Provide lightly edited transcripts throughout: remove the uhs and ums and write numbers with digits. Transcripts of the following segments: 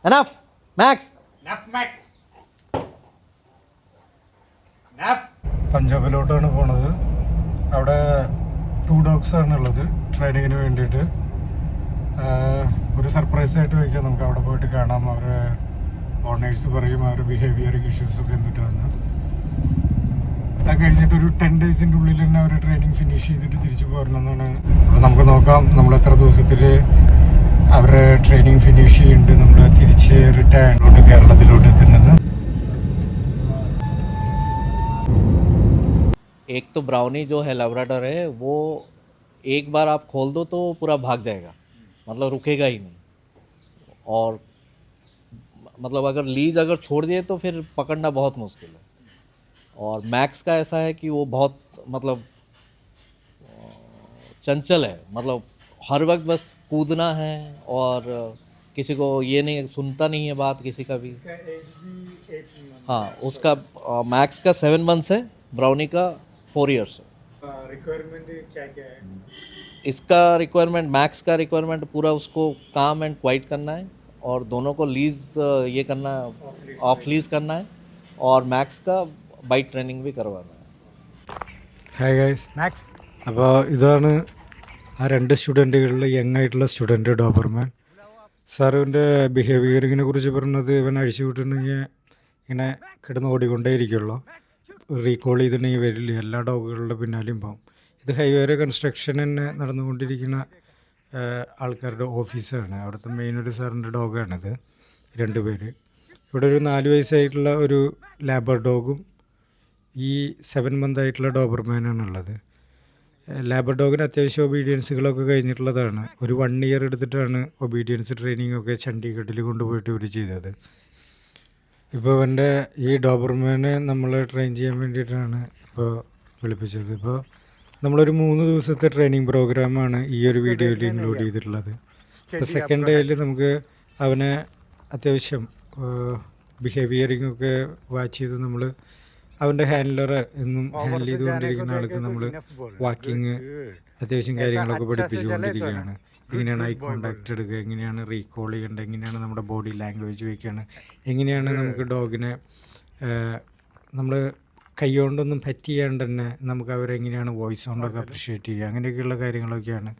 Enough, Max. Enough, Max. Enough. പഞ്ചാബിലോട്ടാണ് പോണത്. അവിടെ 2 dogs ആണുള്ളത് ട്രെയിനിങ്ങിന് വേണ്ടിയിട്ട്. ഒരു സർപ്രൈസ് ആയിട്ട് വയ്ക്കാം, നമുക്ക് അവിടെ പോയിട്ട് കാണാം. അവരുടെ ഓണേഴ്സ് പറയും അവരുടെ ബിഹേവിയറിങ് ഇഷ്യൂസൊക്കെ എന്തിട്ടാണ്. അത് കഴിഞ്ഞിട്ട് ഒരു 10 ഡേയ്സിൻ്റെ ഉള്ളിൽ തന്നെ അവർ ട്രെയിനിങ് ഫിനിഷ് ചെയ്തിട്ട് തിരിച്ചു പോരണമെന്നാണ്. അപ്പോൾ നമുക്ക് നോക്കാം നമ്മൾ എത്ര ദിവസത്തിൽ അവരുടെ ട്രെയിനിങ് ഫിനിഷ് ചെയ്യുന്നുണ്ട്, നമ്മൾ തിരിച്ച് റിട്ടയർഡോട്ട് കേരളത്തിലോട്ട് എത്തുന്നത്. एक तो ब्राउनी जो है लैब्राडोर है वो एक बार आप खोल दो तो पूरा भाग जाएगा, मतलब रुकेगा ही नहीं। और मतलब अगर लीज अगर छोड़ दिए तो फिर पकड़ना बहुत मुश्किल है। और मैक्स का ऐसा है कि वो बहुत मतलब चंचल है, मतलब हर वक्त बस कूदना है और किसी को ये नहीं सुनता नहीं है बात किसी का भी। हाँ, उसका मैक्स का 7 मंथ्स है, ब्राउनी का 4 इयर्स है। रिक्वायरमेंट क्या क्या है? इसका रिक्वायरमेंट, मैक्स का रिक्वायरमेंट पूरा उसको काम एंड क्वाइट करना है और दोनों को लीज ये करना है, ऑफ लीज करना है, और मैक्स का बाइट ट्रेनिंग भी करवाना है। Hi guys, Max. അപ്പോൾ ഇതാണ് ആ 2 സ്റ്റുഡൻറ്റുകളിൽ യങ് ആയിട്ടുള്ള സ്റ്റുഡൻറ്റ് ഡോബർമാൻ. സാറിൻ്റെ ബിഹേവിയറിങ്ങിനെ കുറിച്ച് പറഞ്ഞത് ഇവൻ അഴിച്ചു വിട്ടിട്ടുണ്ടെങ്കിൽ ഇങ്ങനെ കിടന്ന് ഓടിക്കൊണ്ടേയിരിക്കുള്ളൂ, റീകോൾ ചെയ്തിട്ടുണ്ടെങ്കിൽ വരില്ല, എല്ലാ ഡോഗുകളുടെ പിന്നാലെയും പോകും. ഇത് ഹൈവേയുടെ കൺസ്ട്രക്ഷൻ തന്നെ നടന്നുകൊണ്ടിരിക്കുന്ന ആൾക്കാരുടെ ഓഫീസാണ്. അവിടുത്തെ മെയിൻ ഒരു സാറിൻ്റെ ഡോഗാണിത്. 2 പേര്. ഇവിടെ ഒരു 4 വയസ്സായിട്ടുള്ള ഒരു ലാബർ ഡോഗും ഈ 7 മന്ത് ആയിട്ടുള്ള ഡോബർമാനാണുള്ളത്. ലാബർ ഡോഗിന് അത്യാവശ്യം ഒബീഡിയൻസുകളൊക്കെ കഴിഞ്ഞിട്ടുള്ളതാണ്. ഒരു 1 ഇയർ എടുത്തിട്ടാണ് ഒബീഡിയൻസ് ട്രെയിനിങ് ഒക്കെ ചണ്ഡീഗഡിൽ കൊണ്ടുപോയിട്ട് ഇവർ ചെയ്തത്. ഇപ്പോൾ ഇവൻ്റെ ഈ ഡോബർമാനെ നമ്മൾ ട്രെയിൻ ചെയ്യാൻ വേണ്ടിയിട്ടാണ് ഇപ്പോൾ വിളിപ്പിച്ചത്. ഇപ്പോൾ നമ്മളൊരു 3 ദിവസത്തെ ട്രെയിനിങ് പ്രോഗ്രാമാണ് ഈ ഒരു വീഡിയോയിൽ ഇൻക്ലൂഡ് ചെയ്തിട്ടുള്ളത്. ഇപ്പോൾ സെക്കൻഡ് ഡേയിൽ നമുക്ക് അവനെ അത്യാവശ്യം ബിഹേവിയറിംഗ് ഒക്കെ വാച്ച് ചെയ്ത് നമ്മൾ അവൻ്റെ ഹാൻഡലറെ എന്നും ഹാൻഡിൽ ചെയ്തുകൊണ്ടിരിക്കുന്ന ആൾക്ക് നമ്മൾ വാക്കിങ് അത്യാവശ്യം കാര്യങ്ങളൊക്കെ പഠിപ്പിച്ചുകൊണ്ടിരിക്കുകയാണ്. എങ്ങനെയാണ് ഐ കോണ്ടാക്ട് എടുക്കുക, എങ്ങനെയാണ് റീകോൾ ചെയ്യേണ്ടത്, എങ്ങനെയാണ് നമ്മുടെ ബോഡി ലാംഗ്വേജ് വയ്ക്കുകയാണ്, എങ്ങനെയാണ് നമുക്ക് ഡോഗിനെ നമ്മൾ കൈകൊണ്ടൊന്നും പെറ്റ് ചെയ്യാണ്ട് തന്നെ നമുക്ക് അവരെങ്ങനെയാണ് വോയിസ് കൊണ്ടൊക്കെ അപ്രിഷ്യേറ്റ് ചെയ്യുക, അങ്ങനെയൊക്കെയുള്ള കാര്യങ്ങളൊക്കെയാണ്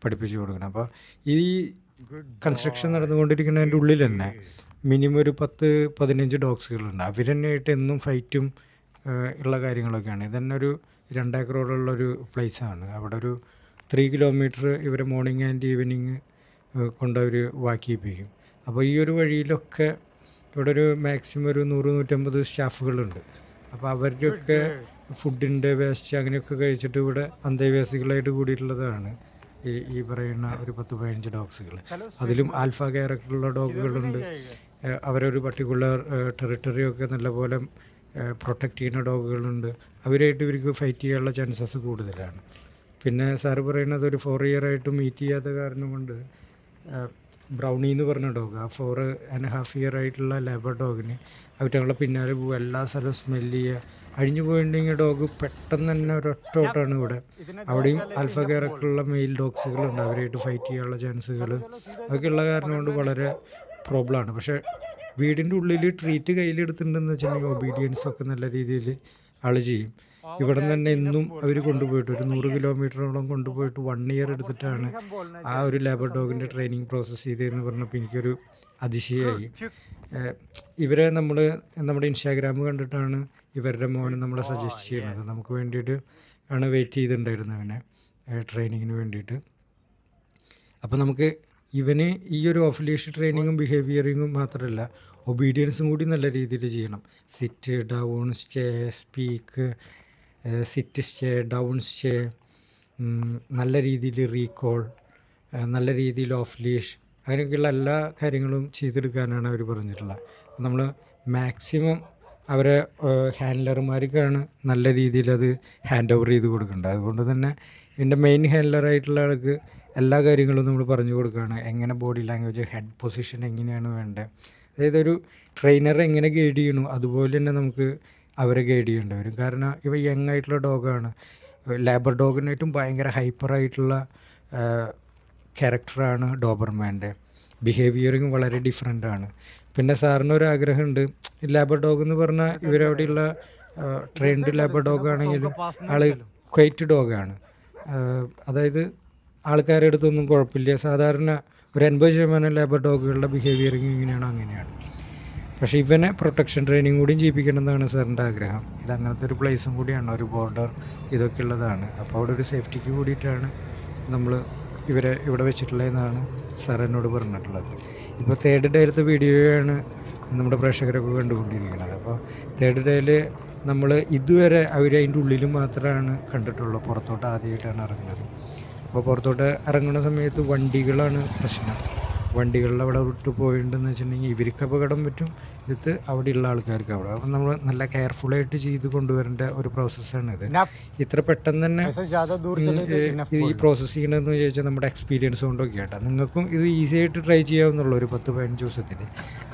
പഠിപ്പിച്ചു കൊടുക്കുന്നത്. അപ്പോൾ ഈ കൺസ്ട്രക്ഷൻ നടന്നുകൊണ്ടിരിക്കുന്നതിൻ്റെ ഉള്ളിൽ തന്നെ മിനിമം ഒരു 10-15 ഡോഗ്സുകളുണ്ട്. അവർ തന്നെയായിട്ട് എന്നും ഫൈറ്റും ഉള്ള കാര്യങ്ങളൊക്കെയാണ്. ഇതന്നെ ഒരു 2 ഏക്കറോടുള്ളൊരു പ്ലേസാണ്. അവിടെ ഒരു 3 കിലോമീറ്റർ ഇവരെ മോർണിംഗ് ആൻഡ് ഈവനിങ് കൊണ്ടവർ വാക്ക് ചെയ്യിപ്പിക്കും. അപ്പോൾ ഈ ഒരു വഴിയിലൊക്കെ ഇവിടെ ഒരു മാക്സിമം ഒരു 100-150 സ്റ്റാഫുകളുണ്ട്. അപ്പോൾ അവരുടെയൊക്കെ ഫുഡിൻ്റെ വേസ്റ്റ് അങ്ങനെയൊക്കെ കഴിച്ചിട്ട് ഇവിടെ അന്തേവാസികളായിട്ട് കൂടിയിട്ടുള്ളതാണ് ഈ പറയുന്ന ഒരു 10-15 ഡോഗ്സുകൾ. അതിലും ആൽഫ ക്യാരക്ടറുള്ള ഡോഗുകളുണ്ട്. അവരൊരു പർട്ടിക്കുലർ ടെറിട്ടറിയൊക്കെ നല്ലപോലെ പ്രൊട്ടക്റ്റ് ചെയ്യുന്ന ഡോഗുകളുണ്ട്. അവരായിട്ട് ഇവർക്ക് ഫൈറ്റ് ചെയ്യാനുള്ള ചാൻസസ് കൂടുതലാണ്. പിന്നെ സാറ് പറയുന്നത് ഒരു 4 ഇയറായിട്ട് മീറ്റ് ചെയ്യാത്ത കാരണം കൊണ്ട് ബ്രൗണി എന്ന് പറഞ്ഞ ഡോഗ്, ആ 4.5 ഇയർ ആയിട്ടുള്ള ലേബർ ഡോഗിന് അവറ്റങ്ങളെ പിന്നാലെ പോകുക, എല്ലാ സ്ഥലവും സ്മെല്ല് ചെയ്യുക. അഴിഞ്ഞു പോയിട്ടുണ്ടെങ്കിൽ ഡോഗ് പെട്ടെന്ന് തന്നെ ഒരൊറ്റ ഓട്ടമാണ് ഇവിടെ. അവിടെയും ആൽഫ ക്യാരക്ടറുള്ള മെയിൽ ഡോഗ്സുകളുണ്ട്, അവരായിട്ട് ഫൈറ്റ് ചെയ്യാനുള്ള ചാൻസുകൾ അതൊക്കെയുള്ള കാരണം കൊണ്ട് വളരെ പ്രോബ്ലമാണ്. പക്ഷേ വീടിൻ്റെ ഉള്ളിൽ ട്രീറ്റ് കയ്യിലെടുത്തിട്ടുണ്ടെന്ന് വെച്ചിട്ടുണ്ടെങ്കിൽ ഒബീഡിയൻസ് ഒക്കെ നല്ല രീതിയിൽ ആൾ ചെയ്യും. ഇവിടെ നിന്ന് തന്നെ എന്നും അവർ കൊണ്ടുപോയിട്ട് ഒരു 100 കിലോമീറ്ററോളം കൊണ്ടുപോയിട്ട് 1 ഇയർ എടുത്തിട്ടാണ് ആ ഒരു ലേബർ ഡോഗിൻ്റെ ട്രെയിനിങ് പ്രോസസ്സ് ചെയ്തതെന്ന് പറഞ്ഞപ്പോൾ എനിക്കൊരു അതിശയമായി. ഇവരെ നമ്മുടെ ഇൻസ്റ്റാഗ്രാം കണ്ടിട്ടാണ് ഇവരുടെ മോനെ നമ്മളെ സജസ്റ്റ് ചെയ്യുന്നത്. നമുക്ക് വേണ്ടിയിട്ട് ആണ് വെയിറ്റ് ചെയ്തിട്ടുണ്ടായിരുന്നത് അവനെ ട്രെയിനിങ്ങിന് വേണ്ടിയിട്ട്. അപ്പോൾ നമുക്ക് ഇവന് ഈ ഒരു ഓഫ് ലീഷ് ട്രെയിനിങ്ങും ബിഹേവിയറിങ്ങും മാത്രമല്ല ഒബീഡിയൻസും കൂടി നല്ല രീതിയിൽ ചെയ്യണം. Sit, down, stay, speak, sit, stay, down, stay, നല്ല രീതിയിൽ റീകോൾ, നല്ല രീതിയിൽ ഓഫ് ലീഷ്, അങ്ങനെയൊക്കെയുള്ള എല്ലാ കാര്യങ്ങളും ചെയ്തെടുക്കാനാണ് അവർ പറഞ്ഞിട്ടുള്ളത്. നമ്മൾ മാക്സിമം അവരെ ഹാൻഡലർമാർക്കാണ് നല്ല രീതിയിൽ അത് ഹാൻഡ് ഓവർ ചെയ്ത് കൊടുക്കേണ്ടത്. അതുകൊണ്ട് തന്നെ എൻ്റെ മെയിൻ ഹാൻഡലറായിട്ടുള്ള ആൾക്ക് എല്ലാ കാര്യങ്ങളും നമ്മൾ പറഞ്ഞു കൊടുക്കുകയാണ്. എങ്ങനെ ബോഡി ലാംഗ്വേജ്, ഹെഡ് പൊസിഷൻ എങ്ങനെയാണ് വേണ്ടത്, അതായത് ഒരു ട്രെയിനറെ എങ്ങനെ ഗൈഡ് ചെയ്യണു അതുപോലെ തന്നെ നമുക്ക് അവരെ ഗൈഡ് ചെയ്യേണ്ടി വരും. കാരണം ഇവ യങ് ആയിട്ടുള്ള ഡോഗാണ്. ലേബർ ഡോഗിനായിട്ടും ഭയങ്കര ഹൈപ്പറായിട്ടുള്ള ക്യാരക്ടറാണ് ഡോബർമാൻ്റെ. ബിഹേവിയറിങ് വളരെ ഡിഫറെൻ്റ് ആണ്. പിന്നെ സാറിനൊരു ആഗ്രഹമുണ്ട്, ലാബർ ഡോഗ് എന്ന് പറഞ്ഞാൽ ഇവരവിടെയുള്ള ട്രെയിൻഡ് ലാബർ ഡോഗ് ആണെങ്കിലും ആൾ ക്വൈറ്റ് ഡോഗാണ്. അതായത് ആൾക്കാരുടെ അടുത്തൊന്നും കുഴപ്പമില്ല. സാധാരണ ഒരു 80% ലാബർ ഡോഗുകളുടെ ബിഹേവിയറിങ് ഇങ്ങനെയാണ്, അങ്ങനെയാണ്. പക്ഷേ ഇവനെ പ്രൊട്ടക്ഷൻ ട്രെയിനിങ് കൂടിയും ചെയ്യിപ്പിക്കണമെന്നാണ് സാറിൻ്റെ ആഗ്രഹം. ഇത് അങ്ങനത്തെ ഒരു പ്ലേസും കൂടിയാണ്, ഒരു ബോർഡർ ഇതൊക്കെ ഉള്ളതാണ്. അപ്പോൾ അവിടെ ഒരു സേഫ്റ്റിക്ക് കൂടിയിട്ടാണ് നമ്മൾ ഇവരെ ഇവിടെ വെച്ചിട്ടുള്ളതെന്നാണ് സാർ എന്നോട് പറഞ്ഞിട്ടുള്ളത്. ഇപ്പോൾ തേർഡ് ഡേയിലത്തെ വീഡിയോയാണ് നമ്മുടെ പ്രേക്ഷകരൊക്കെ കണ്ടുകൊണ്ടിരിക്കുന്നത്. അപ്പോൾ തേർഡ് ഡേയിൽ നമ്മൾ ഇതുവരെ അവർ അതിൻ്റെ ഉള്ളിൽ മാത്രമാണ് കണ്ടിട്ടുള്ളൂ, പുറത്തോട്ട് ആദ്യമായിട്ടാണ് ഇറങ്ങുന്നത്. അപ്പോൾ പുറത്തോട്ട് ഇറങ്ങുന്ന സമയത്ത് വണ്ടികളാണ് പ്രശ്നം. വണ്ടികളിൽ അവിടെ വിട്ട് പോയിട്ടുണ്ടെന്ന് വെച്ചിട്ടുണ്ടെങ്കിൽ ഇവർക്ക് അപകടം പറ്റും, ഇത് അവിടെയുള്ള ആൾക്കാർക്ക് അവിടെ. അപ്പം നമ്മൾ നല്ല കെയർഫുള്ളായിട്ട് ചെയ്ത് കൊണ്ടുവരേണ്ട ഒരു പ്രോസസ്സാണിത്. ഇത്ര പെട്ടെന്ന് തന്നെ ഈ പ്രോസസ്സ് ചെയ്യണമെന്ന് ചോദിച്ചാൽ നമ്മുടെ എക്സ്പീരിയൻസ് കൊണ്ടൊക്കെ കേട്ടോ. നിങ്ങൾക്കും ഇത് ഈസി ആയിട്ട് ട്രൈ ചെയ്യാവുന്നുള്ളൂ. ഒരു 10-15 ദിവസത്തിൽ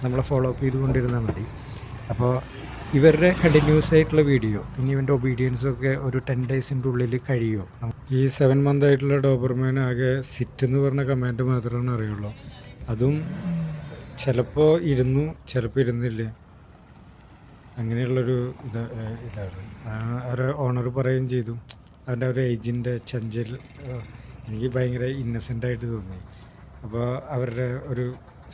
നമ്മളെ ഫോളോ അപ്പ് ചെയ്ത് കൊണ്ടിരുന്നാൽ മതി. അപ്പോൾ ഇവരുടെ കണ്ടിന്യൂസ് ആയിട്ടുള്ള വീഡിയോ, ഇനി ഇവൻ്റെ ഒബീഡിയൻസൊക്കെ ഒരു 10 ഡേയ്സിൻ്റെ ഉള്ളിൽ കഴിയുമോ? ഈ 7 മന്ത് ആയിട്ടുള്ള ഡോബർമാൻ ആകെ സിറ്റ് എന്ന് പറഞ്ഞ കമാൻഡ് മാത്രമാണ് അറിയുള്ളൂ. അതും ചിലപ്പോൾ ഇരുന്നു, ചിലപ്പോൾ ഇരുന്നില്ല, അങ്ങനെയുള്ളൊരു ഇതാണ്. ഒരു ഓണർ പറയുകയും ചെയ്തു, അവൻ്റെ ഒരു ഏജിൻ്റെ ചഞ്ചൽ എനിക്ക് ഭയങ്കര ഇന്നസെൻ്റായിട്ട് തോന്നി. അപ്പോൾ അവരുടെ ഒരു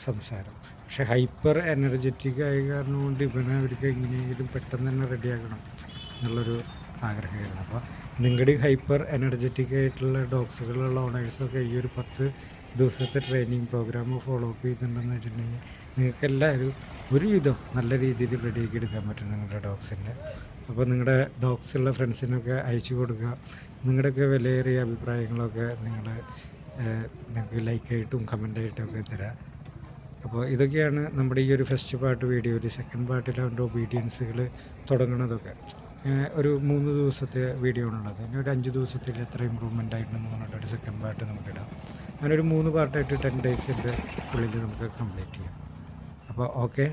സംസാരം, പക്ഷേ ഹൈപ്പർ എനർജറ്റിക് ആയ കാരണം കൊണ്ട് ഇവനെ അവർക്ക് എങ്ങനെയെങ്കിലും പെട്ടെന്ന് തന്നെ റെഡിയാക്കണം എന്നുള്ളൊരു ആഗ്രഹമായിരുന്നു. അപ്പോൾ നിങ്ങളുടെ ഹൈപ്പർ എനർജറ്റിക് ആയിട്ടുള്ള ഡോഗ്സുകളുള്ള ഓണേഴ്സൊക്കെ ഈ ഒരു 10 ദിവസത്തെ ട്രെയിനിങ് പ്രോഗ്രാം ഫോളോ അപ്പ് ചെയ്തിട്ടുണ്ടെന്ന് വെച്ചിട്ടുണ്ടെങ്കിൽ നിങ്ങൾക്കെല്ലാവരും ഒരുവിധം നല്ല രീതിയിൽ റെഡിയാക്കി എടുക്കാൻ പറ്റും നിങ്ങളുടെ ഡോഗ്സിൻ്റെ. അപ്പോൾ നിങ്ങളുടെ ഡോഗ്സുള്ള ഫ്രണ്ട്സിനൊക്കെ അയച്ചു കൊടുക്കുക. നിങ്ങളുടെയൊക്കെ വിലയേറിയ അഭിപ്രായങ്ങളൊക്കെ നിങ്ങൾക്ക് ലൈക്കായിട്ടും കമൻ്റായിട്ടും ഒക്കെ തരാം. അപ്പോൾ ഇതൊക്കെയാണ് നമ്മുടെ ഈ ഒരു ഫസ്റ്റ് പാർട്ട് വീഡിയോയിൽ. സെക്കൻഡ് പാർട്ടിൽ അവൻ്റെ ഒബീഡിയൻസുകൾ തുടങ്ങുന്നതൊക്കെ ഒരു 3 ദിവസത്തെ വീഡിയോ ആണുള്ളത്. ഇനി ഒരു 5 ദിവസത്തിൽ എത്ര ഇമ്പ്രൂവ്മെൻ്റ് ആയിട്ടുണ്ടെന്ന് പറഞ്ഞിട്ട് ഒരു സെക്കൻഡ് പാർട്ട് നമുക്കിടാം. അങ്ങനെ ഒരു 3 പാർട്ടായിട്ട് 10 ഡേയ്സിൻ്റെ ഉള്ളിൽ നമുക്ക് കംപ്ലീറ്റ് ചെയ്യാം. അപ്പോൾ ഓക്കെ.